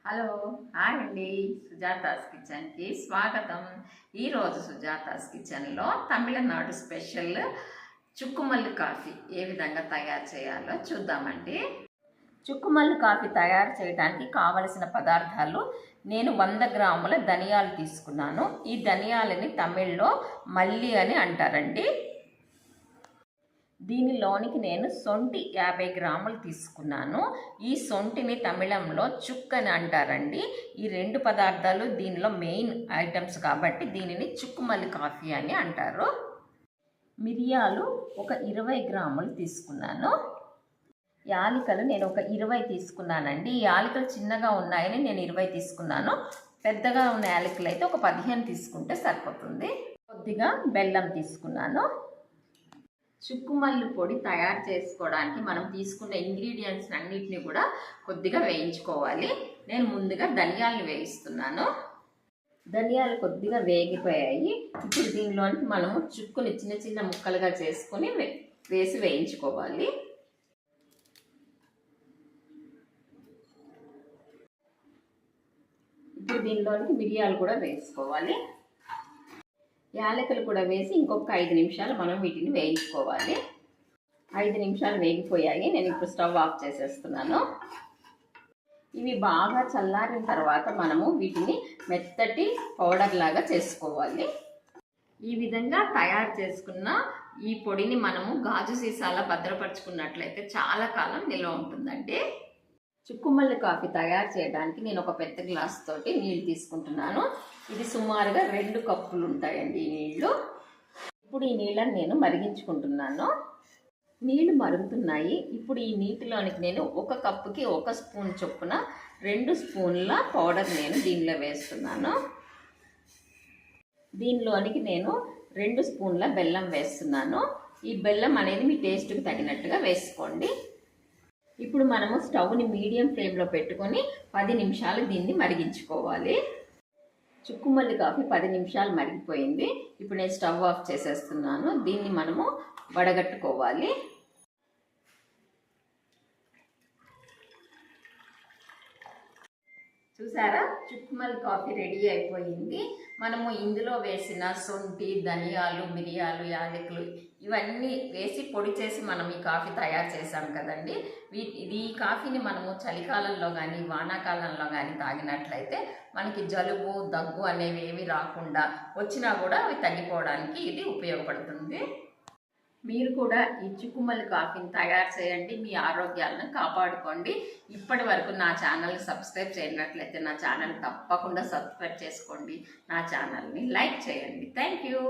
Hello hi అండి, సుజాతాస్ కిచెన్కి స్వాగతం. ఈరోజు సుజాతాస్ కిచెన్లో తమిళనాడు స్పెషల్ చుక్కుమల్లి కాఫీ ఏ విధంగా తయారు చేయాలో చూద్దామండి. చుక్కుమల్లి కాఫీ తయారు చేయడానికి కావలసిన పదార్థాలు, నేను 100 గ్రాముల ధనియాలు తీసుకున్నాను. ఈ ధనియాలని తమిళ్లో మల్లి అని అంటారండి. దీనిలోనికి నేను సొంటి 50 గ్రాములు తీసుకున్నాను. ఈ సొంటిని తమిళంలో చుక్ అని అంటారండి. ఈ రెండు పదార్థాలు దీనిలో మెయిన్ ఐటమ్స్ కాబట్టి దీనిని చుక్కుమల్లి కాఫీ అని అంటారు. మిరియాలు ఒక 20 గ్రాములు తీసుకున్నాను. యాలకులు నేను ఒక 20 తీసుకున్నానండి. ఈ యాలకులు చిన్నగా ఉన్నాయని నేను 20 తీసుకున్నాను. పెద్దగా ఉన్న యాలకులు అయితే ఒక 15 తీసుకుంటే సరిపోతుంది. కొద్దిగా బెల్లం తీసుకున్నాను. చుక్కుమల్లి పొడి తయారు చేసుకోవడానికి మనం తీసుకున్న ఇంగ్రీడియంట్స్ అన్నిటిని కూడా కొద్దిగా వేయించుకోవాలి. నేను ముందుగా ధనియాలను వేయిస్తున్నాను. ధనియాలు కొద్దిగా వేగిపోయాయి. ఇప్పుడు దీనిలోనికి మనము చుక్కుని చిన్న చిన్న ముక్కలుగా చేసుకొని వేసి వేయించుకోవాలి. ఇప్పుడు దీనిలోనికి మిరియాలు కూడా వేసుకోవాలి. యాలకులు కూడా వేసి ఇంకొక 5 నిమిషాలు మనం వీటిని వేయించుకోవాలి. 5 నిమిషాలు వేగిపోయాయి. నేను ఇప్పుడు స్టవ్ ఆఫ్ చేసేస్తున్నాను. ఇవి బాగా చల్లారిన తర్వాత మనము వీటిని మెత్తటి పౌడర్ లాగా చేసుకోవాలి. ఈ విధంగా తయారు చేసుకున్న ఈ పొడిని మనము గాజు సీసాలో భద్రపరుచుకున్నట్లయితే చాలా కాలం నిల్వ ఉంటుందండి. చుక్కుమల్లి కాఫీ తయారు చేయడానికి నేను ఒక పెద్ద గ్లాస్ తోటి నీళ్ళు తీసుకుంటున్నాను. ఇది సుమారుగా 2 కప్పులు ఉంటాయండి ఈ నీళ్ళు. ఇప్పుడు ఈ నీళ్ళని నేను మరిగించుకుంటున్నాను. నీళ్ళు మరుగుతున్నాయి. ఇప్పుడు ఈ నీటిలోనికి నేను 1 కప్పుకి 1 స్పూన్ చొప్పున 2 స్పూన్ల పౌడర్ నేను దీనిలో వేస్తున్నాను. దీనిలోనికి నేను 2 స్పూన్ల బెల్లం వేస్తున్నాను. ఈ బెల్లం అనేది మీ టేస్ట్కి తగినట్టుగా వేసుకోండి. ఇప్పుడు మనము స్టవ్ని మీడియం ఫ్లేమ్లో పెట్టుకొని 10 నిమిషాలు దీన్ని మరిగించుకోవాలి. చుక్కుమల్లి కాఫీ 10 నిమిషాలు మరిగిపోయింది. ఇప్పుడు నేను స్టవ్ ఆఫ్ చేసేస్తున్నాను. దీన్ని మనము వడగట్టుకోవాలి. చూసారా, చుక్కుమల్లి కాఫీ రెడీ అయిపోయింది. మనము ఇందులో వేసిన సొంటి, ధనియాలు, మిరియాలు, యాలకులు ఇవన్నీ వేసి పొడి చేసి మనం ఈ కాఫీ తయారు చేసాం కదండి. ఈ కాఫీని మనము చలికాలంలో కానీ వానాకాలంలో కానీ తాగినట్లయితే మనకి జలుబు, దగ్గు అనేవి ఏమి రాకుండా వచ్చినా కూడా అవి తగ్గిపోవడానికి ఇది ఉపయోగపడుతుంది. మీరు కూడా ఈ చుక్కుమల్లి కాఫీని తయారు చేయండి. మీ ఆరోగ్యాలను కాపాడుకోండి. ఇప్పటి వరకు నా ఛానల్ సబ్స్క్రైబ్ చేయనట్లయితే నా ఛానల్ తప్పకుండా సబ్స్క్రైబ్ చేసుకోండి. నా ఛానల్ని లైక్ చేయండి. Thank you.